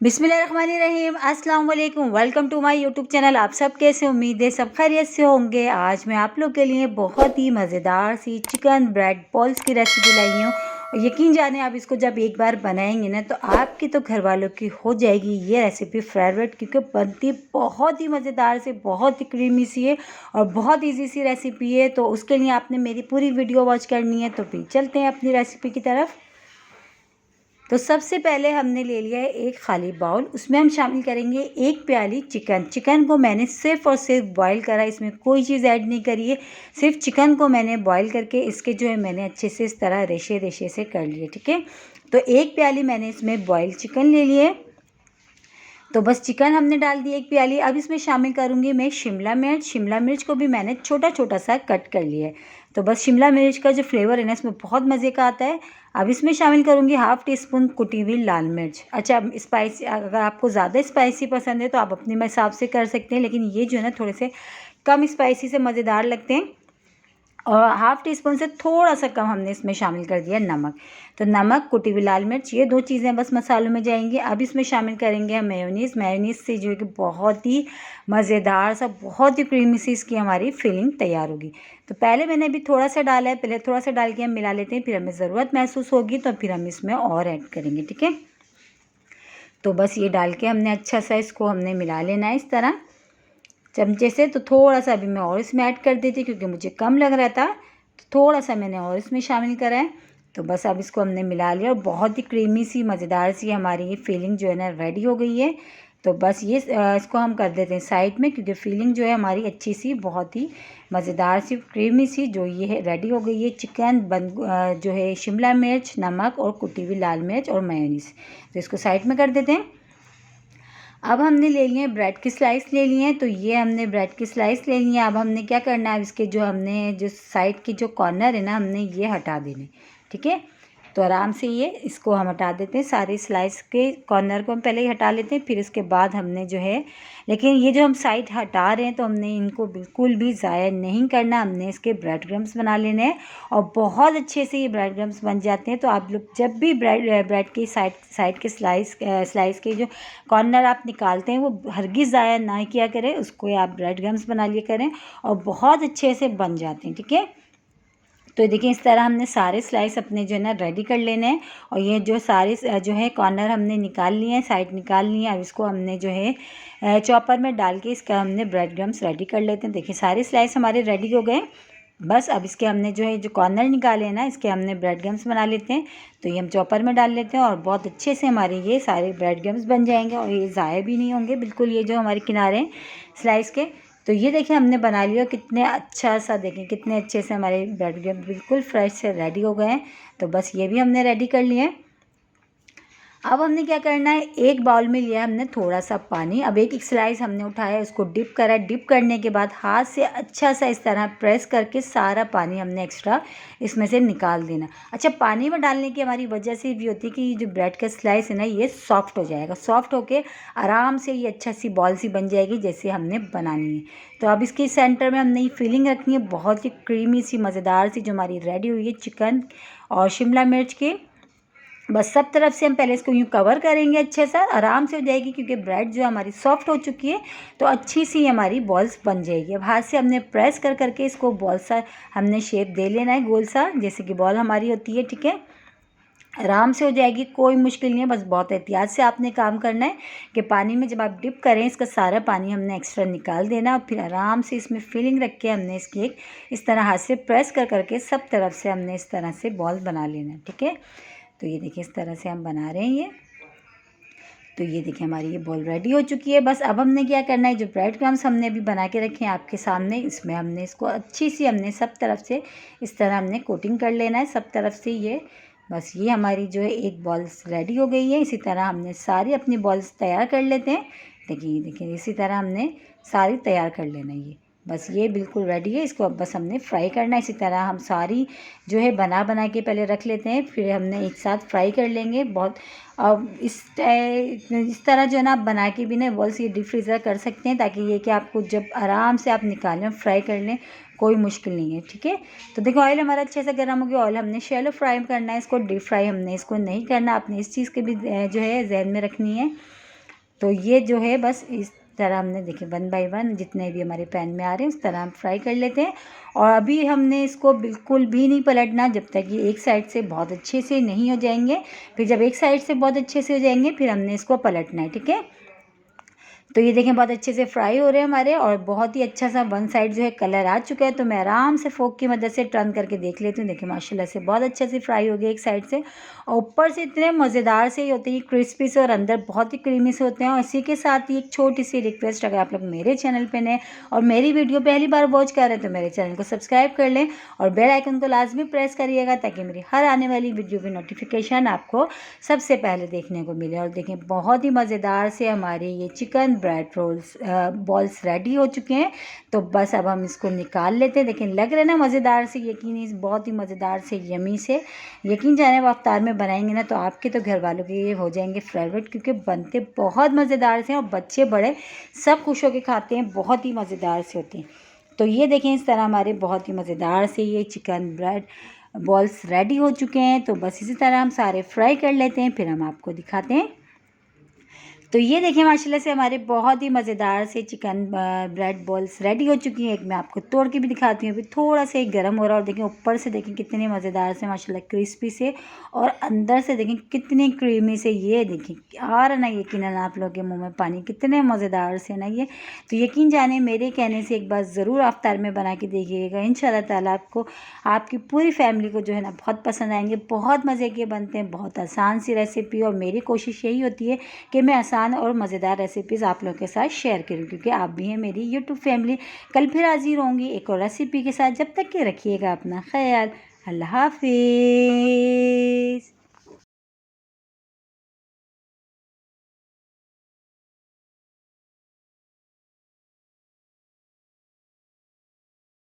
बिस्मिल्लाहिर्रहमानिर्रहीम, अस्सलाम वालेकुम। Welcome to my YouTube channel. आप सब कैसे, उम्मीद है सब खैरियत से होंगे। आज मैं आप लोग के लिए बहुत ही मज़ेदार सी चिकन ब्रेड बॉल्स की रेसिपी लाई हूँ। और यकीन जाने आप इसको जब एक बार बनाएंगे ना तो आपकी तो घर वालों की हो जाएगी ये रेसिपी फेवरेट, क्योंकि बनती बहुत ही मज़ेदार से, बहुत ही क्रीमी सी है और बहुत ईजी सी रेसिपी है। तो उसके लिए आपने मेरी पूरी वीडियो वॉच करनी है। तो फिर चलते हैं अपनी रेसिपी की तरफ। तो सबसे पहले हमने ले लिया है एक खाली बाउल, उसमें हम शामिल करेंगे एक प्याली चिकन। चिकन को मैंने सिर्फ और सिर्फ बॉईल करा, इसमें कोई चीज़ ऐड नहीं करी है। सिर्फ चिकन को मैंने बॉईल करके इसके जो है मैंने अच्छे से इस तरह रेशे रेशे से कर लिए। ठीक है, तो एक प्याली मैंने इसमें बॉयल चिकन ले लिए। तो बस चिकन हमने डाल दी एक प्याली। अब इसमें शामिल करूँगी मैं शिमला मिर्च। शिमला मिर्च को भी मैंने छोटा छोटा सा कट कर लिया है। तो बस शिमला मिर्च का जो फ्लेवर है ना इसमें बहुत मज़े का आता है। अब इसमें शामिल करूँगी हाफ़ टी स्पून कुटी हुई लाल मिर्च। अच्छा, स्पाइसी अगर आपको ज़्यादा स्पाइसी पसंद है तो आप अपने हिसाब से कर सकते हैं, लेकिन ये जो है ना थोड़े से कम स्पाइसी से मज़ेदार लगते हैं। और हाफ़ टी स्पून से थोड़ा सा कम हमने इसमें शामिल कर दिया नमक। तो नमक, कुटी हुई लाल मिर्च, ये दो चीज़ें बस मसालों में जाएंगी। अब इसमें शामिल करेंगे हम मेयोनीज़। मेयोनीज़ से जो है कि बहुत ही मज़ेदार सा, बहुत ही क्रीमी सी इसकी हमारी फिलिंग तैयार होगी। तो पहले मैंने अभी थोड़ा सा डाला है, पहले थोड़ा सा डाल के हम मिला लेते हैं, फिर हमें ज़रूरत महसूस होगी तो फिर हम इसमें और ऐड करेंगे। ठीक है, तो बस ये डाल के हमने अच्छा सा इसको हमने मिला लेना है इस तरह चमचे से। तो थोड़ा सा अभी मैं और इसमें ऐड कर देती क्योंकि मुझे कम लग रहा था, तो थोड़ा सा मैंने और इसमें शामिल करा है। तो बस अब इसको हमने मिला लिया और बहुत ही क्रीमी सी, मज़ेदार सी हमारी ये फिलिंग जो है ना रेडी हो गई है। तो बस ये इसको हम कर देते हैं साइड में, क्योंकि फिलिंग जो है हमारी अच्छी सी, बहुत ही मज़ेदार सी, क्रीमी सी जो ये है रेडी हो गई है। चिकन जो है शिमला मिर्च, नमक और कुटी हुई लाल मिर्च और मेयोनीज़, तो इसको साइड में कर देते हैं। अब हमने ले लिए ब्रेड की स्लाइस ले लिए हैं। तो ये हमने ब्रेड की स्लाइस ले ली है। अब हमने क्या करना है, इसके जो हमने जो साइड की जो कॉर्नर है ना, हमने ये हटा देने। ठीक है, तो आराम से ये इसको हम हटा देते हैं। सारी स्लाइस के कॉर्नर को हम पहले ही हटा लेते हैं, फिर उसके बाद हमने जो है, लेकिन ये जो हम साइड हटा रहे हैं तो हमने इनको बिल्कुल भी ज़ाया नहीं करना। हमने इसके ब्रेड क्रम्स बना लेने हैं और बहुत अच्छे से ये ब्रेड क्रम्स बन जाते हैं। तो आप लोग जब भी ब्रेड की साइड के स्लाइस के जो कॉर्नर आप निकालते हैं वो हरगिज़ ज़ाया ना किया करें, उसको आप ब्रेड क्रम्स बना लिया करें और बहुत अच्छे से बन जाते हैं। ठीक है, तो देखिए इस तरह हमने सारे स्लाइस अपने जो है ना रेडी कर लेने हैं। और ये जो सारे जो है कॉर्नर हमने निकाल लिए हैं, साइड निकाल लिए हैं। अब इसको हमने जो है चॉपर में डाल के इसका हमने ब्रेड क्रम्स रेडी कर लेते हैं। देखिए सारे स्लाइस हमारे रेडी हो गए। बस अब इसके हमने जो है जो कॉर्नर निकाले हैं ना, इसके हमने ब्रेड क्रम्स बना लेते हैं। तो ये हम चॉपर में डाल लेते हैं और बहुत अच्छे से हमारे ये सारे ब्रेड क्रम्स बन जाएंगे और ये ज़ाया भी नहीं होंगे बिल्कुल, ये जो हमारे किनारे हैं स्लाइस के। तो ये देखिए हमने बना लिया, कितने अच्छा सा, देखें कितने अच्छे से हमारे ब्रेड क्रम्स बिल्कुल फ्रेश से रेडी हो गए हैं। तो बस ये भी हमने रेडी कर लिए हैं। अब हमने क्या करना है, एक बाउल में लिया हमने थोड़ा सा पानी। अब एक स्लाइस हमने उठाया, उसको डिप करा। डिप करने के बाद हाथ से अच्छा सा इस तरह प्रेस करके सारा पानी हमने एक्स्ट्रा इसमें से निकाल देना। अच्छा, पानी में डालने की हमारी वजह से भी होती है कि ये जो ब्रेड का स्लाइस है ना, ये सॉफ्ट हो जाएगा। सॉफ्ट होके आराम से ये अच्छा सी बॉल सी बन जाएगी जैसे हमने बनानी है। तो अब इसके सेंटर में हमने ये फिलिंग रखनी है, बहुत ही क्रीमी सी, मज़ेदार सी, जो हमारी रेडी हुई है चिकन और शिमला मिर्च की। बस सब तरफ से हम पहले इसको यूँ कवर करेंगे, अच्छे से आराम से हो जाएगी, क्योंकि ब्रेड जो हमारी सॉफ्ट हो चुकी है तो अच्छी सी हमारी बॉल्स बन जाएगी। अब हाथ से हमने प्रेस कर करके इसको बॉल सा हमने शेप दे लेना है, गोल सा, जैसे कि बॉल हमारी होती है। ठीक है, आराम से हो जाएगी, कोई मुश्किल नहीं है। बस बहुत एहतियात से आपने काम करना है कि पानी में जब आप डिप करें इसका सारा पानी हमने एक्स्ट्रा निकाल देना और फिर आराम से इसमें फिलिंग रख के हमने इसकी एक इस तरह हाथ से प्रेस कर करके सब तरफ से हमने इस तरह से बॉल बना लेना है। ठीक है, तो ये देखिए इस तरह से हम बना रहे हैं ये। तो ये देखिए हमारी ये बॉल रेडी हो चुकी है। बस अब हमने क्या करना है, जो ब्रेड क्रम्स हमने अभी बना के रखे हैं आपके सामने, इसमें हमने इसको अच्छी सी हमने सब तरफ से इस तरह हमने कोटिंग कर लेना है सब तरफ से ये। बस ये हमारी जो है एक बॉल्स रेडी हो गई है। इसी तरह हमने सारी अपनी बॉल्स तैयार कर लेते हैं। देखिए देखिए इसी तरह हमने सारी तैयार कर लेना है ये। बस ये बिल्कुल रेडी है, इसको अब बस हमने फ्राई करना है। इसी तरह हम सारी जो है बना के पहले रख लेते हैं, फिर हमने एक साथ फ्राई कर लेंगे। बहुत अब इस तरह जो है ना आप बना के भी ना बॉल्स ये डीप फ्रीज़र कर सकते हैं, ताकि ये कि आपको जब आराम से आप निकालें फ्राई कर लें, कोई मुश्किल नहीं है। ठीक है, तो देखो ऑयल हमारा अच्छे से गर्म हो गया। ऑयल हमने शैलो फ्राई करना है, इसको डीप फ्राई हमने इसको नहीं करना। आपने इस चीज़ के भी जो है जहन में रखनी है। तो ये जो है बस इस तरह हमने देखिए 1 बाय 1 जितने भी हमारे पैन में आ रहे हैं उस तरह हम फ्राई कर लेते हैं। और अभी हमने इसको बिल्कुल भी नहीं पलटना जब तक ये एक साइड से बहुत अच्छे से नहीं हो जाएंगे। फिर जब एक साइड से बहुत अच्छे से हो जाएंगे फिर हमने इसको पलटना है, ठीक है। तो ये देखें बहुत अच्छे से फ्राई हो रहे हैं हमारे और बहुत ही अच्छा सा वन साइड जो है कलर आ चुका है। तो मैं आराम से फोक की मदद से टर्न करके देख लेती हूँ। देखिए माशाल्लाह से बहुत अच्छे से फ्राई हो गए एक साइड से, और ऊपर से इतने मज़ेदार से होते हैं, क्रिस्पी से और अंदर बहुत ही क्रीमी से होते हैं। और इसी के साथ ही एक छोटी सी रिक्वेस्ट, अगर आप लोग मेरे चैनल पर नए और मेरी वीडियो पहली बार वॉच कर रहे हैं तो मेरे चैनल को सब्सक्राइब कर लें और बेल आइकन को लाजमी प्रेस करिएगा ताकि मेरी हर आने वाली वीडियो की नोटिफिकेशन आपको सबसे पहले देखने को मिले। और देखें बहुत ही मज़ेदार से हमारे ये चिकन ब्रेड बॉल्स रेडी हो चुके हैं। तो बस अब हम इसको निकाल लेते हैं। देखें लग रहे ना मज़ेदार से, यकीनी बहुत ही मज़ेदार से यमी से। यकीन जाने आप अफ्तार में बनाएंगे ना तो आपके तो घर वालों के ये हो जाएंगे फेवरेट, क्योंकि बनते बहुत मज़ेदार से हैं और बच्चे बड़े सब खुश होकर खाते हैं, बहुत ही मज़ेदार से होते हैं। तो ये देखें इस तरह हमारे बहुत ही मज़ेदार से ये चिकन ब्रेड बॉल्स रेडी हो चुके हैं। तो बस इसी तरह हम सारे फ्राई कर लेते हैं, फिर हम आपको दिखाते हैं। तो ये देखिए माशाल्लाह से हमारे बहुत ही मज़ेदार से चिकन ब्रेड बॉल्स रेडी हो चुकी हैं। एक मैं आपको तोड़ के भी दिखाती हूँ। अभी थोड़ा सा एक गर्म हो रहा है और देखें ऊपर से देखें कितने मज़ेदार से माशाल्लाह क्रिस्पी से, और अंदर से देखें कितनी क्रीमी से। ये देखें आ रहा ना यकीनन आप लोगों के मुंह में पानी, कितने मज़ेदार से ना ये। तो यकीन जाने मेरे कहने से एक बार ज़रूर इफ्तार में बना के देखिएगा। इंशाल्लाह ताला आपको आपकी पूरी फैमिली को जो है ना बहुत पसंद आएंगे। बहुत मज़े के बनते हैं, बहुत आसान सी रेसिपी, और मेरी कोशिश यही होती है कि मैं आसान और मज़ेदार रेसिपीज़ आप लोगों के साथ शेयर करूं, क्योंकि आप भी हैं मेरी यूट्यूब फैमिली। कल फिर हाजिर होंगी एक और रेसिपी के साथ। जब तक के रखिएगा अपना ख्याल। अल्लाह हाफिज़।